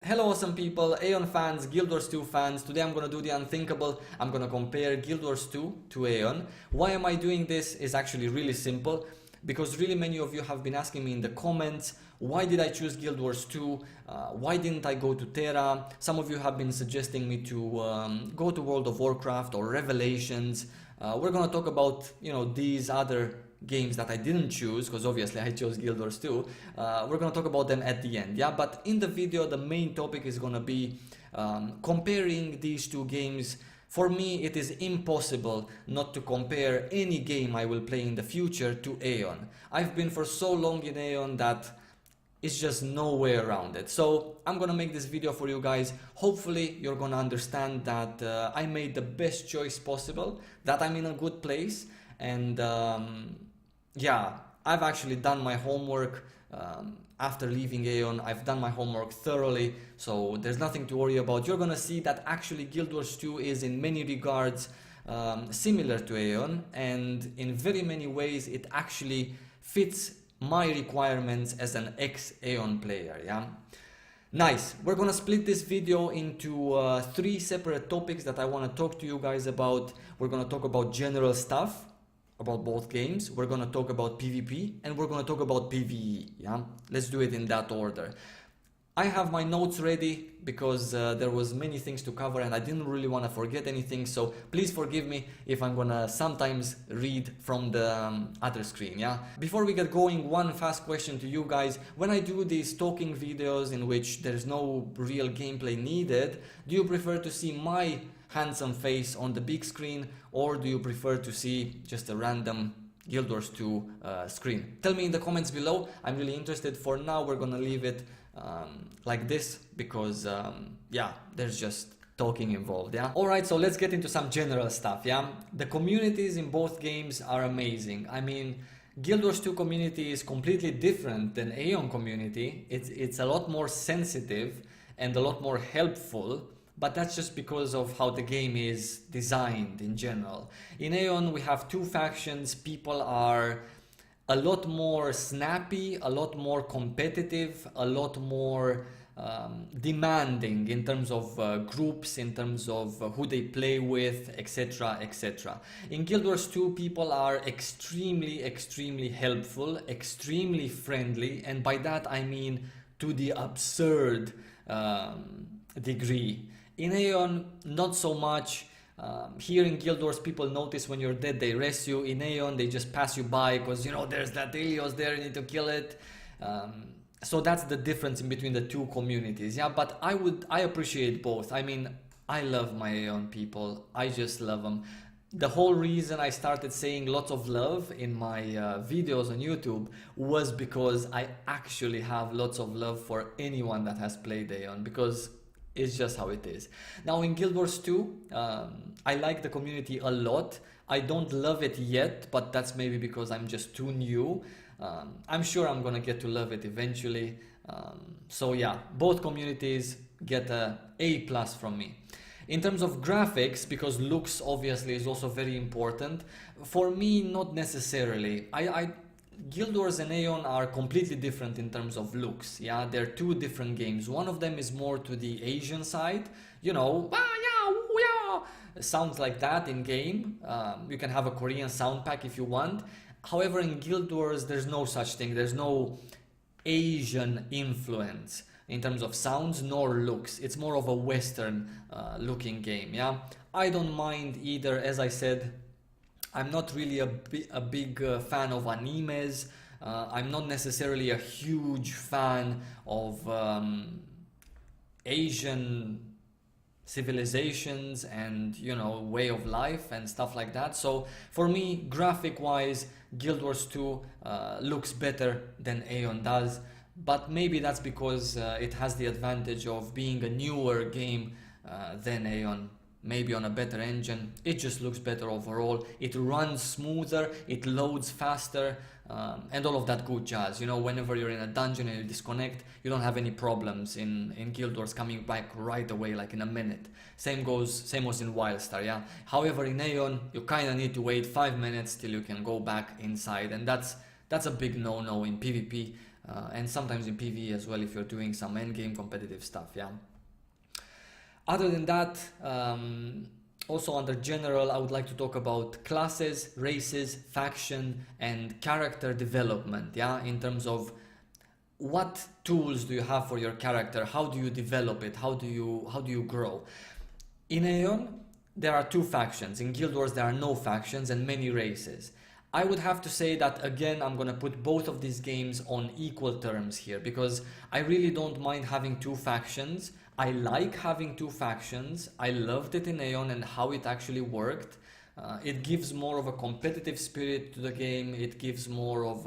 Hello awesome people, AION fans, Guild Wars 2 fans. Today I'm gonna do the unthinkable. I'm gonna compare Guild Wars 2 to AION. Why am I doing this is actually really simple, because really many of you have been asking me in the comments, why did I choose Guild Wars 2? Why didn't I go to Terra? Some of you have been suggesting me to go to World of Warcraft or Revelations. We're gonna talk about, these other games that I didn't choose, because obviously I chose Guild Wars 2. We're gonna talk about them at the end, yeah? But in the video, the main topic is gonna be comparing these two games. For me, it is impossible not to compare any game I will play in the future to AION. I've been for so long in AION that it's just no way around it. So I'm gonna make this video for you guys. Hopefully you're gonna understand that I made the best choice possible, that I'm in a good place, and yeah, I've actually done my homework after leaving AION. I've done my homework thoroughly, so there's nothing to worry about. You're gonna see that actually Guild Wars 2 is in many regards similar to AION, and in very many ways it actually fits my requirements as an ex-AION player, yeah? Nice. We're gonna split this video into 3 separate topics that I wanna talk to you guys about. We're gonna talk about general stuff about both games, we're gonna talk about PvP, and we're gonna talk about PvE, yeah? Let's do it in that order. I have my notes ready because there was many things to cover and I didn't really want to forget anything, so please forgive me if I'm gonna sometimes read from the other screen, yeah? Before we get going, one fast question to you guys. When I do these talking videos in which there's no real gameplay needed, do you prefer to see my handsome face on the big screen, or do you prefer to see just a random Guild Wars 2 screen? Tell me in the comments below. I'm really interested. For now, we're gonna leave it like this because yeah, there's just talking involved, yeah? Alright, so let's get into some general stuff, yeah? The communities in both games are amazing. I mean, Guild Wars 2 community is completely different than AION community. It's a lot more sensitive and a lot more helpful, but that's just because of how the game is designed in general. In AION we have 2 factions. People are a lot more snappy, a lot more competitive, a lot more demanding in terms of groups, in terms of who they play with, etc, etc. In Guild Wars 2 people are extremely helpful, extremely friendly, and by that I mean to the absurd degree. In AION, not so much. Here in Guild Wars, people notice when you're dead, they rest you. In AION, they just pass you by because, there's that Helios there, you need to kill it. So that's the difference in between the 2 communities, yeah? But I appreciate both. I mean, I love my AION people. I just love them. The whole reason I started saying lots of love in my videos on YouTube was because I actually have lots of love for anyone that has played AION, because it's just how it is. Now in Guild Wars 2, I like the community a lot. I don't love it yet, but that's maybe because I'm just too new. I'm sure I'm gonna get to love it eventually. So yeah, both communities get a A+ from me. In terms of graphics, because looks obviously is also very important, for me not necessarily. Guild Wars and AION are completely different in terms of looks, yeah? They're 2 different games. One of them is more to the Asian side, sounds like that in game. You can have a Korean sound pack if you want. However, in Guild Wars there's no such thing. There's no Asian influence in terms of sounds nor looks. It's more of a Western looking game, yeah? I don't mind either. As I said, I'm not really a big fan of animes. I'm not necessarily a huge fan of Asian civilizations and, way of life and stuff like that. So for me, graphic wise, Guild Wars 2 looks better than AION does. But maybe that's because it has the advantage of being a newer game than AION. Maybe on a better engine, it just looks better overall. It runs smoother, it loads faster, and all of that good jazz. Whenever you're in a dungeon and you disconnect, you don't have any problems in Guild Wars coming back right away, like in a minute. Same was in Wildstar, yeah? However, in AION, you kinda need to wait 5 minutes till you can go back inside, and that's a big no-no in PvP. and sometimes in PvE as well if you're doing some endgame competitive stuff, yeah. Other than that, also under general, I would like to talk about classes, races, faction, and character development, yeah, in terms of what tools do you have for your character, how do you develop it, how do you grow. In AION, there are 2 factions. In Guild Wars, there are no factions and many races. I would have to say that, again, I'm gonna put both of these games on equal terms here, because I really don't mind having 2 factions. I like having 2 factions. I loved it in AION and how it actually worked. It gives more of a competitive spirit to the game. It gives more of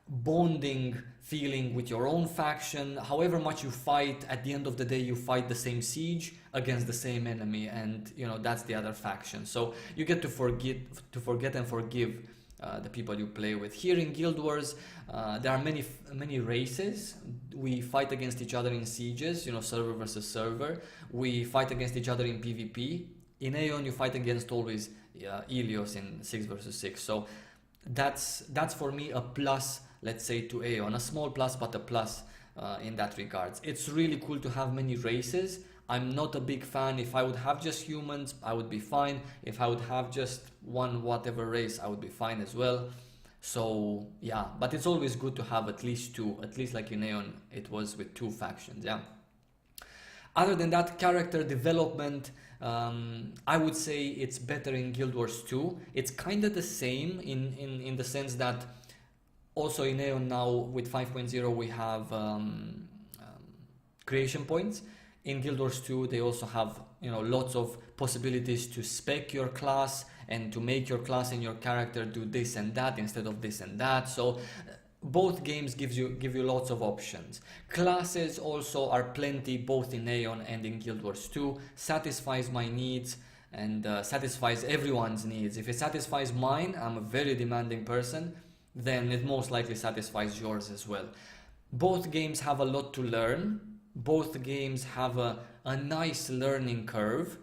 bonding feeling with your own faction. However much you fight, at the end of the day you fight the same siege against the same enemy, and you know that's the other faction. So you get to forget and forgive the people you play with. Here in Guild Wars, there are many races. We fight against each other in sieges, you know, server versus server. We fight against each other in PvP. In AION, you fight against always Ilios in 6 versus 6. So that's for me a plus, let's say, to AION. A small plus, but a plus in that regards. It's really cool to have many races. I'm not a big fan. If I would have just humans, I would be fine. If I would have just one whatever race, I would be fine as well. So yeah, but it's always good to have at least 2, at least like in AION it was with 2 factions, yeah. Other than that, character development, I would say it's better in Guild Wars 2. It's kind of the same in the sense that also in AION now with 5.0 we have creation points. In Guild Wars 2 they also have, you know, lots of possibilities to spec your class and to make your class and your character do this and that instead of this and that. So both games give you lots of options. Classes also are plenty both in AION and in Guild Wars 2. Satisfies my needs and satisfies everyone's needs. If it satisfies mine, I'm a very demanding person, then it most likely satisfies yours as well. Both games have a lot to learn. Both games have a nice learning curve.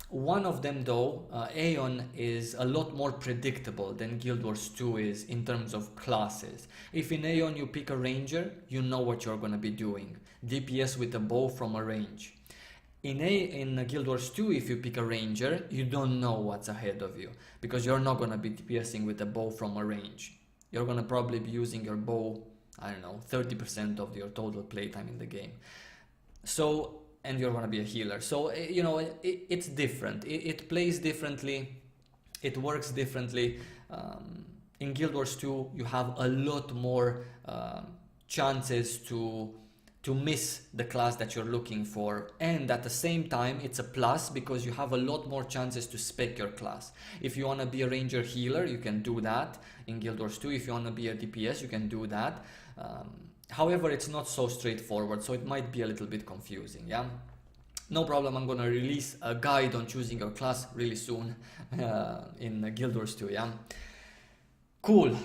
One of them though, AION, is a lot more predictable than Guild Wars 2 is in terms of classes. If in AION you pick a ranger, you know what you're going to be doing. DPS with a bow from a range. In Guild Wars 2, if you pick a ranger, you don't know what's ahead of you, because you're not going to be DPSing with a bow from a range. You're going to probably be using your bow, I don't know, 30% of your total playtime in the game. So, and you're going to be a healer. So, you know, it's different. It plays differently. It works differently. In Guild Wars 2, you have a lot more chances to miss the class that you're looking for, and at the same time it's a plus because you have a lot more chances to spec your class. If you want to be a ranger healer, you can do that in Guild Wars 2. If you want to be a DPS, you can do that. However, it's not so straightforward, so it might be a little bit confusing, yeah. No problem, I'm gonna release a guide on choosing your class really soon in Guild Wars 2, yeah. Cool.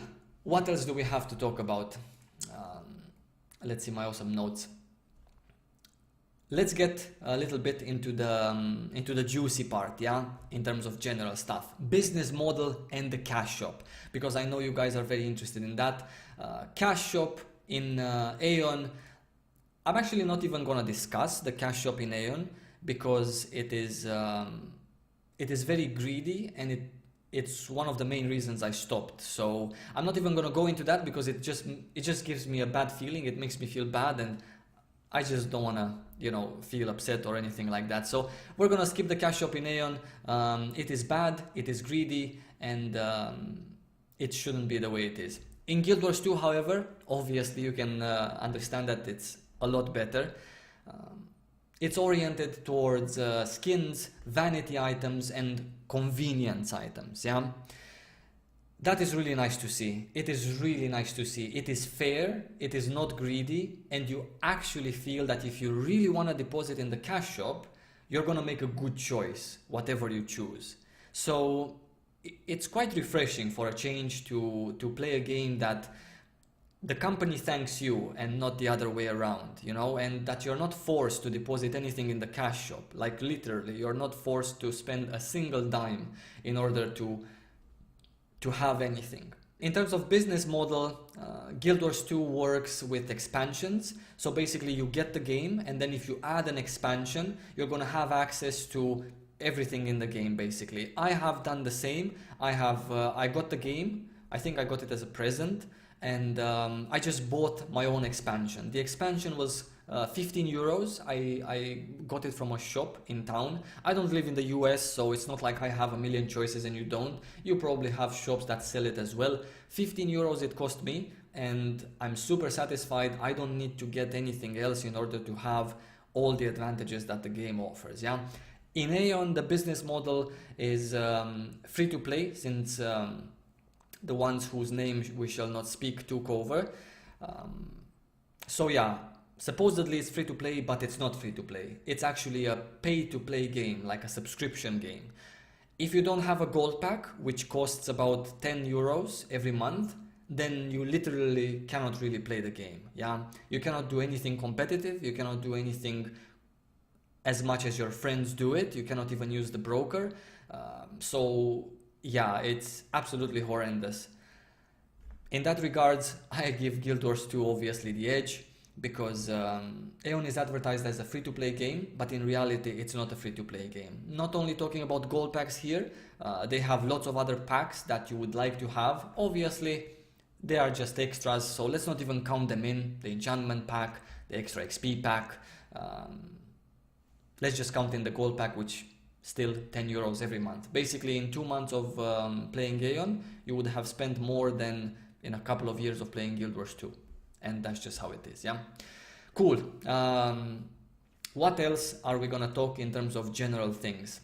What else do we have to talk about? Let's see my awesome notes. Let's get a little bit into the juicy part, yeah, in terms of general stuff. Business model and the cash shop, because I know you guys are very interested in that. Cash shop in AION, I'm actually not even gonna discuss the cash shop in AION because it is very greedy, and it's one of the main reasons I stopped. So I'm not even gonna go into that because it just gives me a bad feeling. It makes me feel bad, and I just don't wanna, you know, feel upset or anything like that. So we're gonna skip the cash shop in AION. It is bad, it is greedy, and it shouldn't be the way it is. In Guild Wars 2, however, obviously you can understand that it's a lot better. It's oriented towards skins, vanity items, and convenience items, yeah? That is really nice to see. It is really nice to see. It is fair, it is not greedy, and you actually feel that if you really want to deposit in the cash shop, you're gonna make a good choice, whatever you choose. So it's quite refreshing for a change to play a game that the company thanks you and not the other way around, you know, and that you're not forced to deposit anything in the cash shop. Like literally, you're not forced to spend a single dime in order to have anything. In terms of business model, Guild Wars 2 works with expansions. So basically you get the game, and then if you add an expansion, you're going to have access to everything in the game basically. I have done the same. I got the game. I think I got it as a present, and I just bought my own expansion. The expansion was 15 euros. I got it from a shop in town. I don't live in the US, so it's not like I have a million choices and you don't. You probably have shops that sell it as well. 15 euros it cost me, and I'm super satisfied. I don't need to get anything else in order to have all the advantages that the game offers. Yeah. In AION, the business model is free to play, since the ones whose names we shall not speak took over. So yeah, supposedly it's free to play, but it's not free to play. It's actually a pay to play game, like a subscription game. If you don't have a gold pack, which costs about 10 euros every month, then you literally cannot really play the game. Yeah, you cannot do anything competitive. You cannot do anything as much as your friends do it. You cannot even use the broker. So yeah, it's absolutely horrendous. In that regards, I give Guild Wars 2 obviously the edge, because AION is advertised as a free-to-play game, but in reality it's not a free-to-play game. Not only talking about gold packs here, they have lots of other packs that you would like to have. Obviously they are just extras, so let's not even count them in. The enchantment pack, the extra XP pack, let's just count in the gold pack, which still 10 euros every month. Basically in 2 months of playing AION, you would have spent more than in a couple of years of playing Guild Wars 2. And that's just how it is. Yeah, cool. What else are we gonna talk in terms of general things?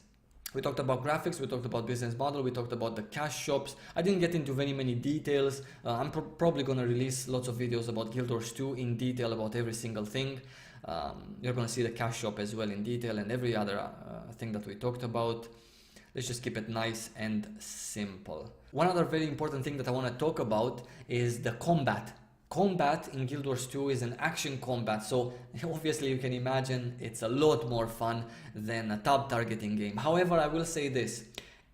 We talked about graphics, we talked about business model, we talked about the cash shops. I didn't get into very many details. I'm probably gonna release lots of videos about Guild Wars 2 in detail about every single thing. You're gonna see the cash shop as well in detail, and every other thing that we talked about. Let's just keep it nice and simple. One other very important thing that I want to talk about is the combat. Combat in Guild Wars 2 is an action combat, so obviously you can imagine it's a lot more fun than a tab targeting game. However, I will say this: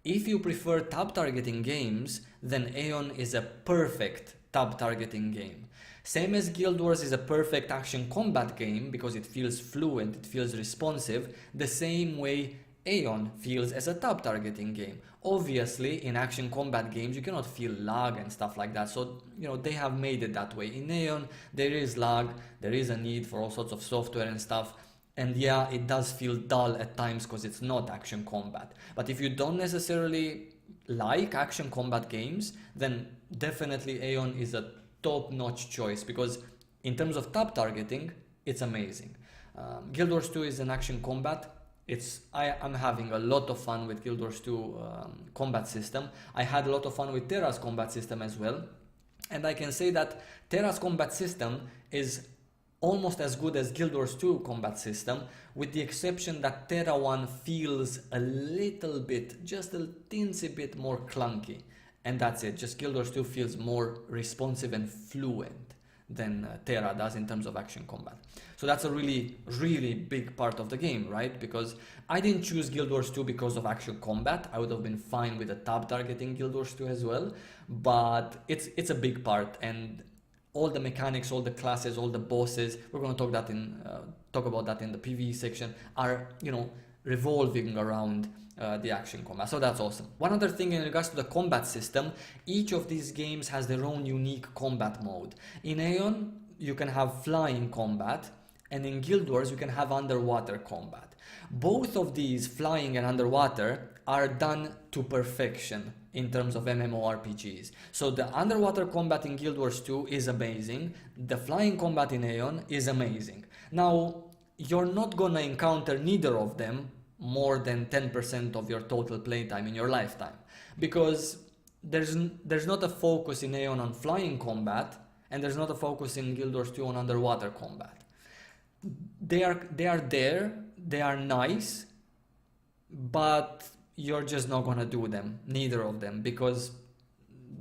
if you prefer tab targeting games, then AION is a perfect tab targeting game. Same as Guild Wars is a perfect action combat game because it feels fluent, it feels responsive, the same way AION feels as a tab targeting game. Obviously in action combat games you cannot feel lag and stuff like that, so you know they have made it that way. In AION there is lag, there is a need for all sorts of software and stuff, and yeah, it does feel dull at times because it's not action combat. But if you don't necessarily like action combat games, then definitely AION is a top-notch choice, because in terms of tab targeting it's amazing. Guild Wars 2 is an action combat. I'm having a lot of fun with Guild Wars 2 combat system. I had a lot of fun with Terra's combat system as well, and I can say that Terra's combat system is almost as good as Guild Wars 2 combat system, with the exception that Terra 1 feels a little bit, just a teensy bit more clunky, and that's it. Just Guild Wars 2 feels more responsive and fluent than Terra does in terms of action combat. So that's a really, really big part of the game, right? Because I didn't choose Guild Wars 2 because of action combat. I would have been fine with a tab targeting Guild Wars 2 as well, but it's a big part, and all the mechanics, all the classes, all the bosses, we're going to talk about that in the PvE section, are, you know, revolving around the action combat. So that's awesome. One other thing in regards to the combat system, each of these games has their own unique combat mode. In AION you can have flying combat, and in Guild Wars you can have underwater combat. Both of these, flying and underwater, are done to perfection in terms of MMORPGs. So the underwater combat in Guild Wars 2 is amazing, the flying combat in AION is amazing. Now, you're not gonna encounter neither of them more than 10% of your total playtime in your lifetime, because there's not a focus in AION on flying combat, and there's not a focus in Guild Wars 2 on underwater combat. They are there, they are nice, but you're just not gonna do them, neither of them, because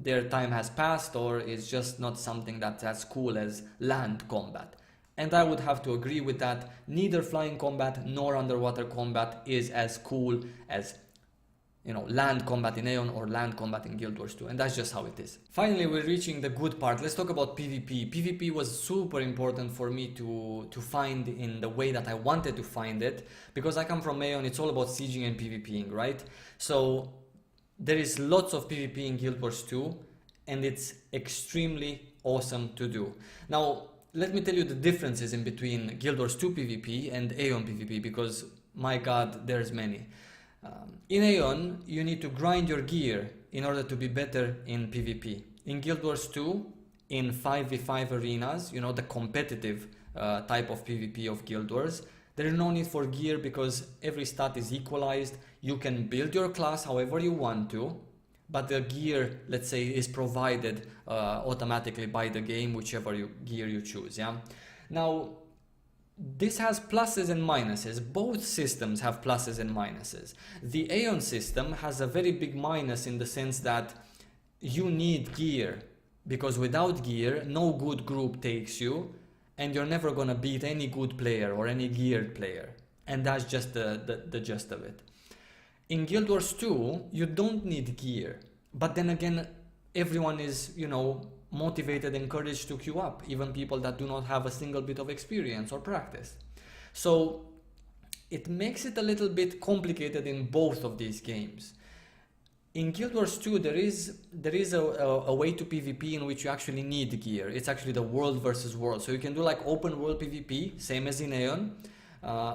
their time has passed, or it's just not something that's as cool as land combat. And I would have to agree with that. Neither flying combat nor underwater combat is as cool as land combat in AION or land combat in Guild Wars 2, and that's just how it is. Finally, we're reaching the good part. Let's talk about PvP. PvP was super important for me to find in the way that I wanted to find it, because I come from AION, it's all about sieging and PvPing, right? So there is lots of PvP in Guild Wars 2, and it's extremely awesome to do. Now, let me tell you the differences in between Guild Wars 2 PvP and AION PvP, because my god, there's many. In AION, you need to grind your gear in order to be better in PvP. In Guild Wars 2, in 5v5 arenas, the competitive type of PvP of Guild Wars, there is no need for gear because every stat is equalized. You can build your class however you want to, but the gear, let's say, is provided automatically by the game, whichever gear you choose. Yeah. Now, this has pluses and minuses. Both systems have pluses and minuses. The AION system has a very big minus in the sense that you need gear, because without gear, no good group takes you, and you're never gonna beat any good player or any geared player. And that's just the gist of it. In Guild Wars 2, you don't need gear, but then again, everyone is, motivated, encouraged to queue up, even people that do not have a single bit of experience or practice. So it makes it a little bit complicated in both of these games. In Guild Wars 2, there is a way to PvP in which you actually need gear. It's actually the world versus world. So you can do like open world PvP, same as in AION,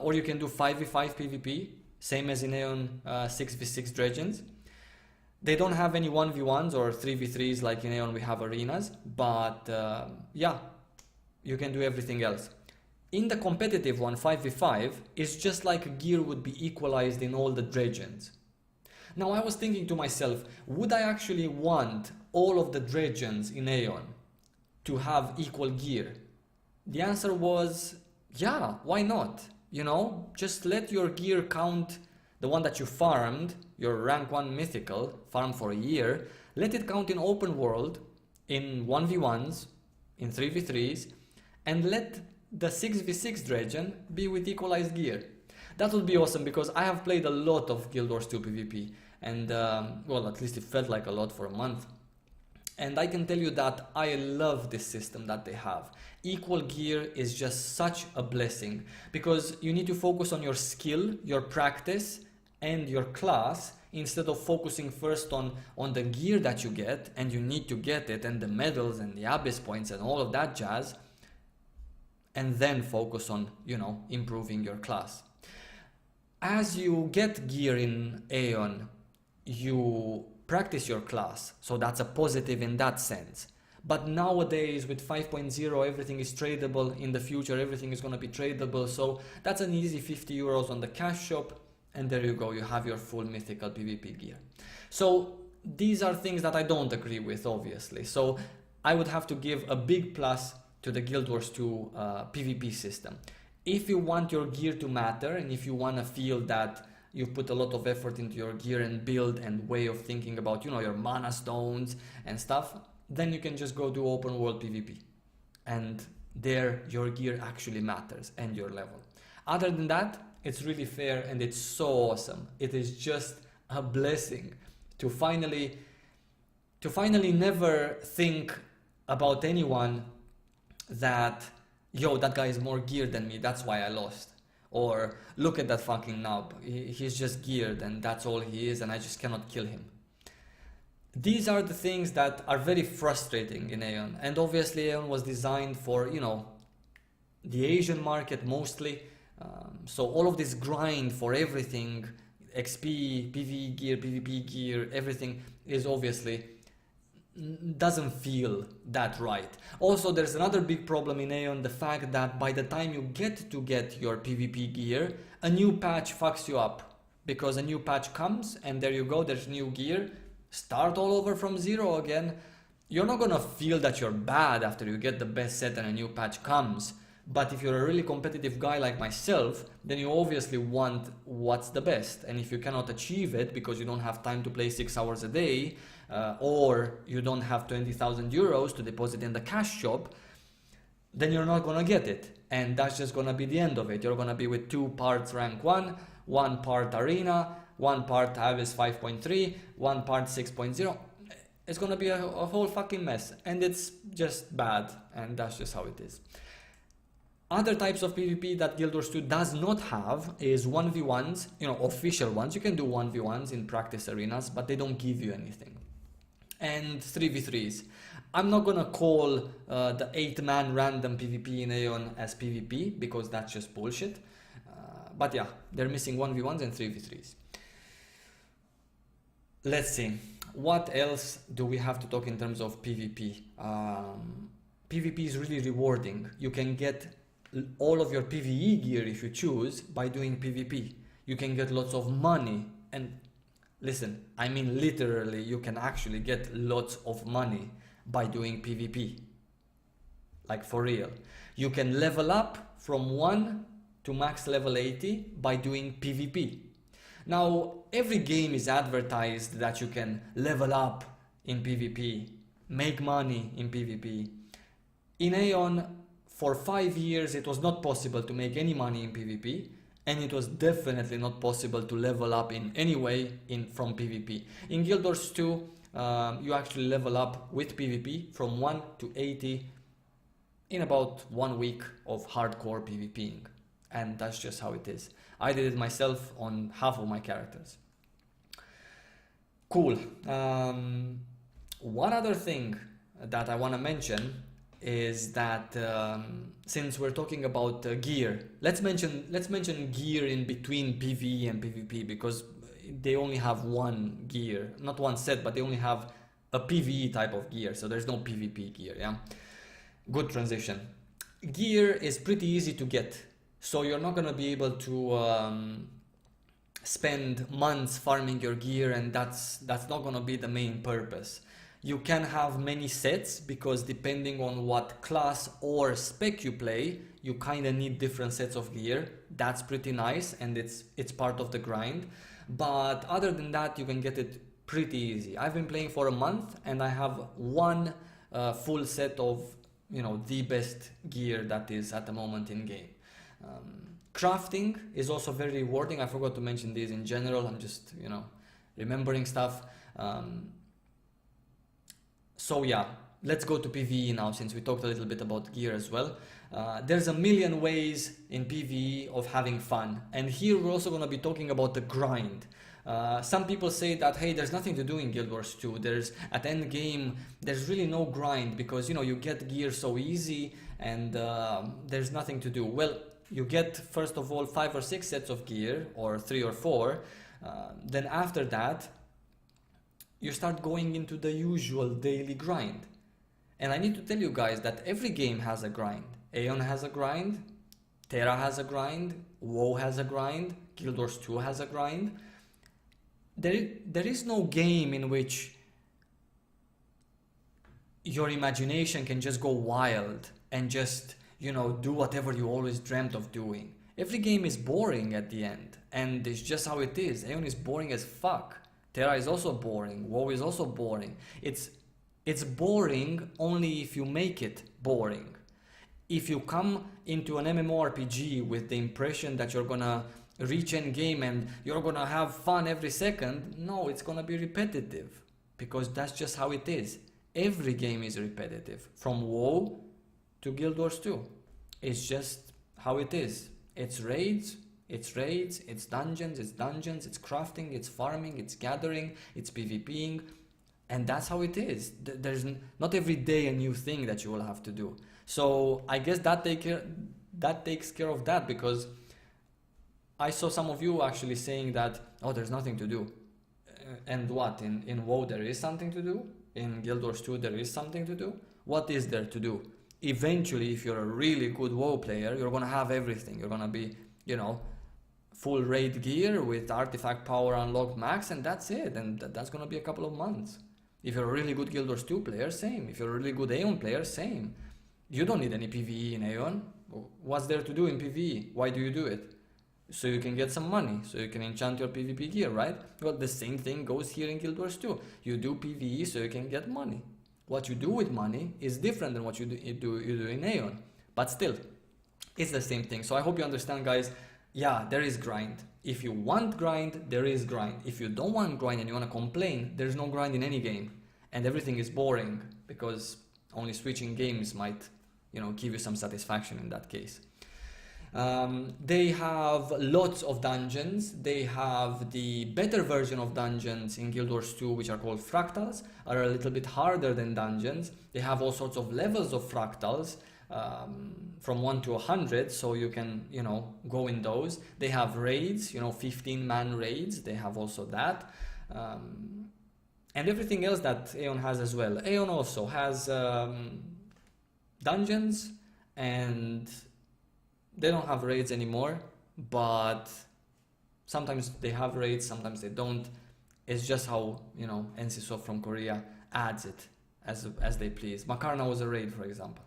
or you can do 5v5 PvP, same as in AION 6v6 Dredgens. They don't have any 1v1s or 3v3s like in AION we have arenas, but yeah, you can do everything else. In the competitive one, 5v5, it's just like gear would be equalized in all the Dredgens. Now I was thinking to myself, would I actually want all of the Dredgens in AION to have equal gear? The answer was, yeah, why not? Just let your gear count, the one that you farmed, your rank 1 mythical, farmed for a year, let it count in open world, in 1v1s, in 3v3s, and let the 6v6 Dredgen be with equalized gear. That would be awesome, because I have played a lot of Guild Wars 2 PvP, and well, at least it felt like a lot for a month. And I can tell you that I love this system that they have. Equal gear is just such a blessing, because you need to focus on your skill, your practice, and your class, instead of focusing first on the gear that you get, and you need to get it, and the medals and the abyss points and all of that jazz, and then focus on, improving your class. As you get gear in AION, you practice your class, so that's a positive in that sense. But nowadays with 5.0 everything is tradable. In the future everything is going to be tradable, so that's an easy 50 euros on the cash shop, and there you go, you have your full mythical PvP gear. So these are things that I don't agree with, obviously. So I would have to give a big plus to the Guild Wars 2 PvP system. If you want your gear to matter, and if you want to feel that you've put a lot of effort into your gear and build and way of thinking about, your mana stones and stuff, then you can just go do open world PvP. And there your gear actually matters and your level. Other than that, it's really fair and it's so awesome. It is just a blessing to finally never think about anyone that, yo, that guy is more geared than me, that's why I lost. Or look at that fucking knob, he's just geared and that's all he is and I just cannot kill him. These are the things that are very frustrating in AION, and obviously AION was designed for, the Asian market mostly. So all of this grind for everything, XP, PvE gear, PvP gear, everything is obviously doesn't feel that right. Also, there's another big problem in AION, the fact that by the time you get your PvP gear, a new patch fucks you up, because a new patch comes and there you go, there's new gear, start all over from zero again. You're not gonna feel that you're bad after you get the best set and a new patch comes, but if you're a really competitive guy like myself, then you obviously want what's the best, and if you cannot achieve it because you don't have time to play 6 hours a day, or you don't have 20,000 euros to deposit in the cash shop, then you're not gonna get it, and that's just gonna be the end of it. You're gonna be with 2 parts rank 1, 1 part arena, one part Avis 5.3, one part 6.0. It's gonna be a whole fucking mess, and it's just bad, and that's just how it is. Other types of PvP that Guild Wars 2 does not have is 1v1s, official ones. You can do 1v1s in practice arenas, but they don't give you anything. And 3v3s. I'm not gonna call the 8-man random PvP in AION as PvP, because that's just bullshit. But yeah, they're missing 1v1s and 3v3s. Let's see. What else do we have to talk in terms of PvP? PvP is really rewarding. You can get all of your PvE gear if you choose by doing PvP. You can get lots of money, and listen, I mean literally, you can actually get lots of money by doing PvP. Like for real. You can level up from 1 to max level 80 by doing PvP. Now, every game is advertised that you can level up in PvP, make money in PvP. In AION, for 5 years, it was not possible to make any money in PvP, and it was definitely not possible to level up in any way from PvP. In Guild Wars 2, you actually level up with PvP from 1 to 80 in about 1 week of hardcore PvPing. And that's just how it is. I did it myself on half of my characters. Cool. One other thing that I want to mention is that since we're talking about gear, let's mention gear in between PvE and PvP, because they only have one gear, not one set, but they only have a PvE type of gear, so there's no PvP gear. Yeah, good transition. Gear is pretty easy to get, so you're not gonna be able to spend months farming your gear, and that's not gonna be the main purpose. You can have many sets, because depending on what class or spec you play, you kind of need different sets of gear. That's pretty nice, and it's part of the grind. But other than that, you can get it pretty easy. I've been playing for a month, and I have one full set of the best gear that is at the moment in game. Crafting is also very rewarding. I forgot to mention these in general. I'm just remembering stuff. So yeah, let's go to PvE now, since we talked a little bit about gear as well. There's a million ways in PvE of having fun, and here we're also going to be talking about the grind. Some people say that, hey, there's nothing to do in Guild Wars 2. At end game, there's really no grind, because you get gear so easy, and there's nothing to do. Well, you get first of all 5 or 6 sets of gear, or 3 or 4. Then after that, you start going into the usual daily grind. And I need to tell you guys that every game has a grind. AION has a grind, Terra has a grind, WoW has a grind, Guild Wars 2 has a grind. There is no game in which your imagination can just go wild and just, do whatever you always dreamt of doing. Every game is boring at the end, and it's just how it is. AION is boring as fuck. Terra is also boring. WoW is also boring. It's boring only if you make it boring. If you come into an MMORPG with the impression that you're gonna reach end game and you're gonna have fun every second, no, it's gonna be repetitive, because that's just how it is. Every game is repetitive, from WoW to Guild Wars 2. It's just how it is. It's raids, it's dungeons, it's crafting, it's farming, it's gathering, it's PvPing, and that's how it is. There's not every day a new thing that you will have to do. So I guess that takes care of that, because I saw some of you actually saying that, oh, there's nothing to do. And what? In WoW there is something to do? In Guild Wars 2 there is something to do? What is there to do? Eventually, if you're a really good WoW player, you're gonna have everything. You're gonna be, full raid gear with artifact power unlocked max, and that's it. And that's gonna be a couple of months. If you're a really good Guild Wars 2 player, same. If you're a really good AION player, same. You don't need any PvE in AION. What's there to do in PvE? Why do you do it? So you can get some money, so you can enchant your PvP gear, right? Well, the same thing goes here in Guild Wars 2. You do PvE so you can get money. What you do with money is different than what you do in AION. But still, it's the same thing. So I hope you understand, guys. Yeah, there is grind. If you want grind, there is grind. If you don't want grind and you want to complain, there's no grind in any game. And everything is boring because only switching games might, give you some satisfaction in that case. They have lots of dungeons. They have the better version of dungeons in Guild Wars 2, which are called fractals, are a little bit harder than dungeons. They have all sorts of levels of fractals, from 1 to 100, so you can, go in those. They have raids, 15-man raids. They have also that. And everything else that AION has as well. AION also has dungeons, and they don't have raids anymore, but sometimes they have raids, sometimes they don't. It's just how, NCSoft from Korea adds it as they please. Makarna was a raid, for example.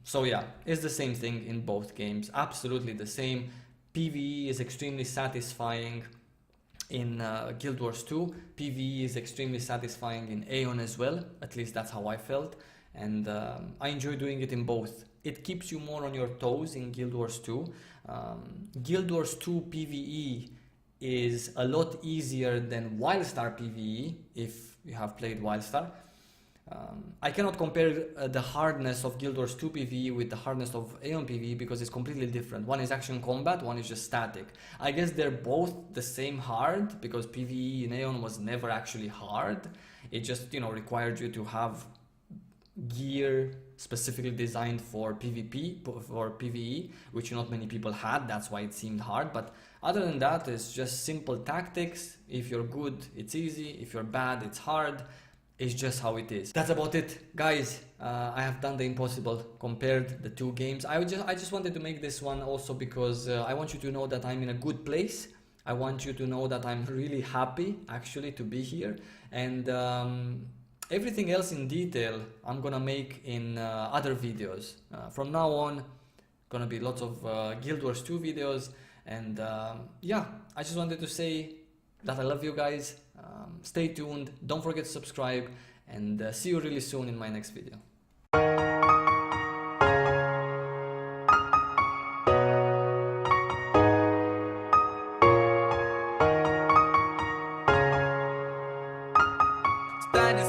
So yeah, it's the same thing in both games, absolutely the same. PvE is extremely satisfying in Guild Wars 2. PvE is extremely satisfying in AION as well, at least that's how I felt. And I enjoy doing it in both. It keeps you more on your toes in Guild Wars 2. Guild Wars 2 PvE is a lot easier than Wildstar PvE, if you have played Wildstar. I cannot compare the hardness of Guild Wars 2 PvE with the hardness of AION PvE because it's completely different. One is action combat, one is just static. I guess they're both the same hard because PvE in AION was never actually hard. It just, required you to have gear specifically designed for PvP, for PvE, which not many people had. That's why it seemed hard. But other than that, it's just simple tactics. If you're good, it's easy. If you're bad, it's hard. It's just how it is. That's about it, guys. I have done the impossible, compared the two games. I just wanted to make this one also because I want you to know that I'm in a good place. I want you to know that I'm really happy actually to be here. And everything else in detail I'm gonna make in other videos. From now on, gonna be lots of Guild Wars 2 videos. And yeah, I just wanted to say that I love you guys. Stay tuned, don't forget to subscribe, and see you really soon in my next video. Standing